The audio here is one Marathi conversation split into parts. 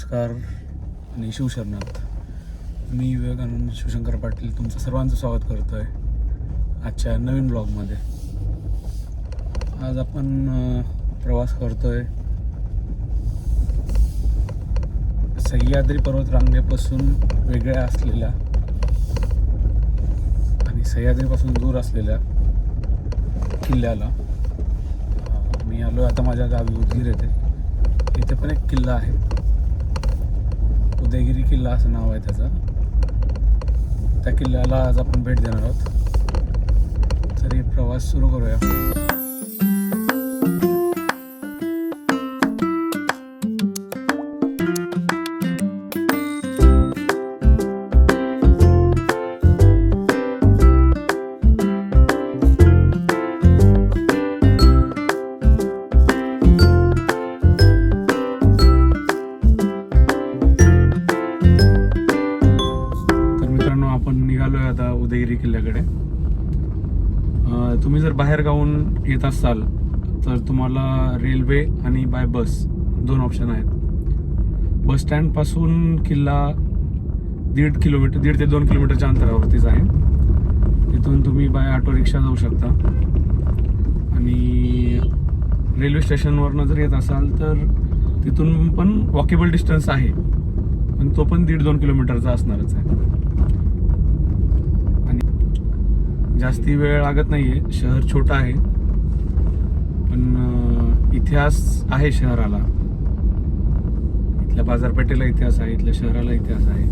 नमस्कार आणि शिवशरणार्थ. मी विवेकानंद शिवशंकर पाटील तुमचं सर्वांचं स्वागत करतो आहे आजच्या नवीन ब्लॉगमध्ये. आज आपण प्रवास करतो आहे सह्याद्री पर्वतरांगेपासून वेगळ्या असलेल्या आणि सह्याद्रीपासून दूर असलेल्या किल्ल्याला. मी आलो आता माझ्या गावी उदगीर येथे. इथे पण एक किल्ला आहे, उदयगिरी किल्ला असं नाव आहे त्याचं. त्या किल्ल्याला आज आपण भेट देणार आहोत. तरी प्रवास सुरू करूया. निघालोय आता उदयगिरी किल्ल्याकडे. तुम्ही जर बाहेर गावून येत असाल तर तुम्हाला रेल्वे आणि बाय बस दोन ऑप्शन आहेत. बस स्टँडपासून किल्ला 1.5 ते 2 किलोमीटरच्या अंतरावरतीच आहे. तिथून तुम्ही बाय ऑटो रिक्षा जाऊ शकता आणि रेल्वे स्टेशनवरनं जर येत असाल तर तिथून पण वॉकेबल डिस्टन्स आहे, पण तो पण 1.5-2 किलोमीटरचा असणारच आहे. जास्ती वेळ लागत नाहीये. शहर छोटं आहे पण इतिहास आहे शहराला. इथल्या बाजारपेठेला इतिहास आहे, इथल्या शहराला इतिहास आहे.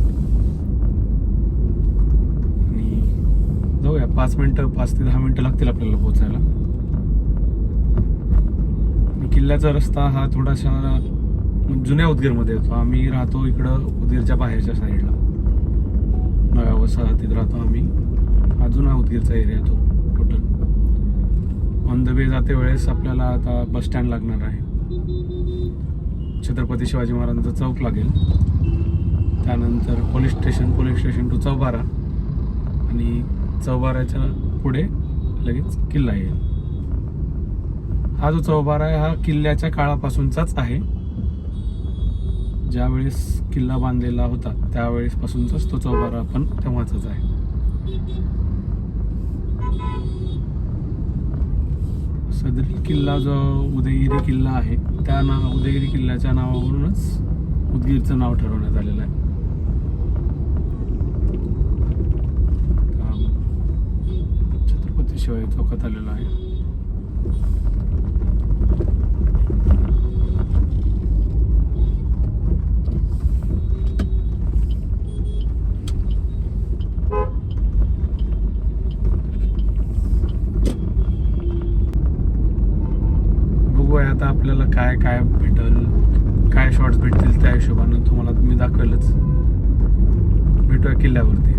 आणि जाऊया. 5 ते 10 मिनिटं लागतील आपल्याला पोहोचायला. किल्ल्याचा रस्ता हा थोडासा जुन्या उदगीरमध्ये येतो. आम्ही राहतो इकडं उदगीरच्या बाहेरच्या साईडला, नव्या वसाहतीत राहतो आम्ही. अजून हा उदगीरचा एरिया तो टोटल. ऑन द वे जाते वेळेस आपल्याला आता बस स्टँड लागणार आहे. छत्रपती शिवाजी महाराजांचा चौक लागेल, त्यानंतर पोलीस स्टेशन टू चौबारा, आणि चौबाराच्या पुढे लगेच किल्ला येईल. हा जो चौबारा आहे हा किल्ल्याच्या काळापासूनचाच आहे. ज्यावेळेस किल्ला बांधलेला होता त्यावेळेसपासूनचाच तो चौबारा पण तेव्हाचाच आहे. सदरी किल्ला जो उदयगिरी किल्ला आहे त्या उदयगिरी किल्ल्याच्या नावावरूनच उदगीरचं नाव ठरवण्यात आलेलं आहे. छत्रपती शिवाजी चौकात आलेला आहे. आता आपल्याला काय भेटेल, काय शॉर्ट्स भेटतील त्या हिशोबानं तुम्हाला मी दाखवेलच. भेटूया किल्ल्यावरती.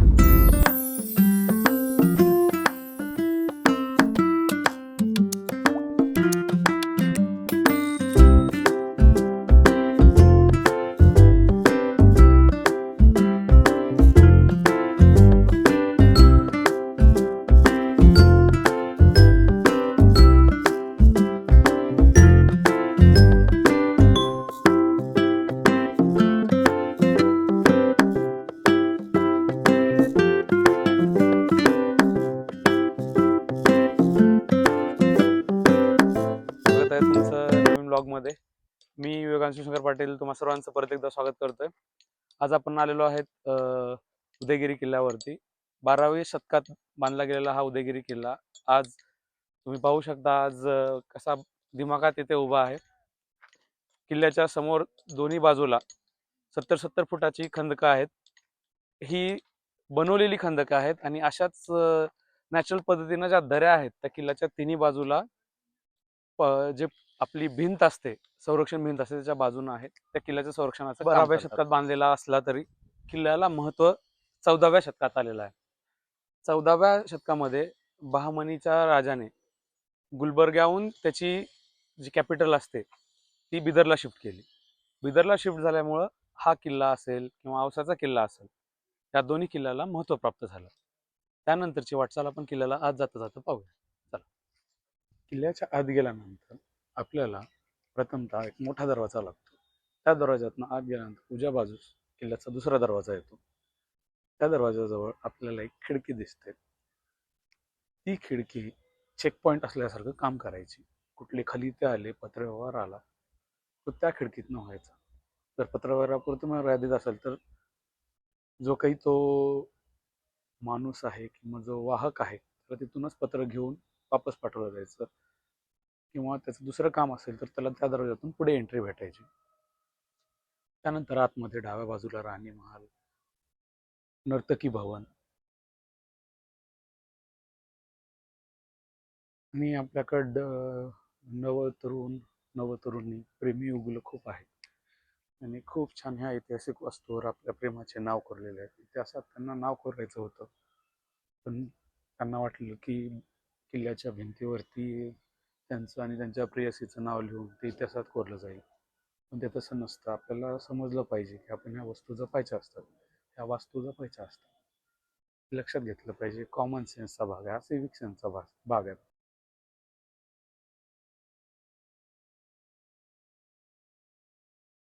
मध्ये मी विवेकानंद शिवशंकर पाटील तुम्हा सर्वांचं परत एकदा स्वागत करतोय. आज आपण आलेलो आहेत उदयगिरी किल्ल्यावरती. 12व्या शतकात बांधला गेलेला हा उदयगिरी किल्ला आज तुम्ही पाहू शकता. आज कसा दिमागात इथे उभा आहे. किल्ल्याच्या समोर दोन्ही बाजूला 70-70 फुटाची खंदकं आहेत. ही बनवलेली खंदकं आहेत आणि अशाच नॅचरल पद्धतीनं ज्या दऱ्या आहेत त्या किल्ल्याच्या तिन्ही बाजूला जे आपली भिंत असते, संरक्षण भिंत असते, त्याच्या बाजूने आहेत. त्या किल्ल्याच्या संरक्षणाचं 12व्या शतकात बांधलेला असला तरी किल्ल्याला महत्व 14व्या शतकात आलेलं आहे. 14व्या शतकामध्ये बहामनीच्या राजाने गुलबर्ग्याहून त्याची जी कॅपिटल असते ती बिदरला शिफ्ट केली. बिदरला शिफ्ट झाल्यामुळं हा किल्ला असेल किंवा औसाचा किल्ला असेल, या दोन्ही किल्ल्याला महत्व प्राप्त झालं. त्यानंतरची वाटचाल आपण किल्ल्याला आज जाता जाता पाहूया. चला. किल्ल्याच्या आत गेल्यानंतर आपल्याला प्रथमतः एक मोठा दरवाजा लागतो. त्या दरवाज्यातनं आत गेल्यानंतर उजव्या बाजूस किल्ल्याचा दुसरा दरवाजा येतो. त्या दरवाजाजवळ आपल्याला एक खिडकी दिसते. ती खिडकी चेक पॉईंट असल्यासारखं काम करायची. कुठले खलिते आले, पत्रव्यवहार आला, तो त्या खिडकीतनं व्हायचा. जर पत्रव्यवहारापुरतं मर्यादित असेल तर जो काही तो माणूस आहे किंवा जो वाहक आहे त्याला तिथूनच पत्र घेऊन वापस पाठवलं जायचं, किंवा त्याचं दुसरं काम असेल तर त्याला त्या दरवाज्यातून पुढे एंट्री भेटायची. त्यानंतर आतमध्ये डाव्या बाजूला राणी महाल, नर्तकी भवन आणि आपल्याकडं नवतरुणी प्रेमी युगुल खूप आहे आणि खूप छान ह्या ऐतिहासिक वस्तूवर आपल्या प्रेमाचे नाव कोरलेले आहेत. इतिहासात त्यांना नाव कोरायचं होतं, पण त्यांना वाटलं की किल्ल्याच्या भिंतीवरती त्यांचं आणि त्यांच्या प्रेयसीचं नाव लिहून ते इतिहासात कोरलं जाईल. पण ते तसं नसतं. आपल्याला समजलं पाहिजे की आपण ह्या वस्तू जपायच्या असतात, ह्या वास्तू जपायच्या असतात. लक्षात घेतलं पाहिजे. कॉमन सेन्सचा भाग आहे, हा सिविक सेन्सचा भाग आहे.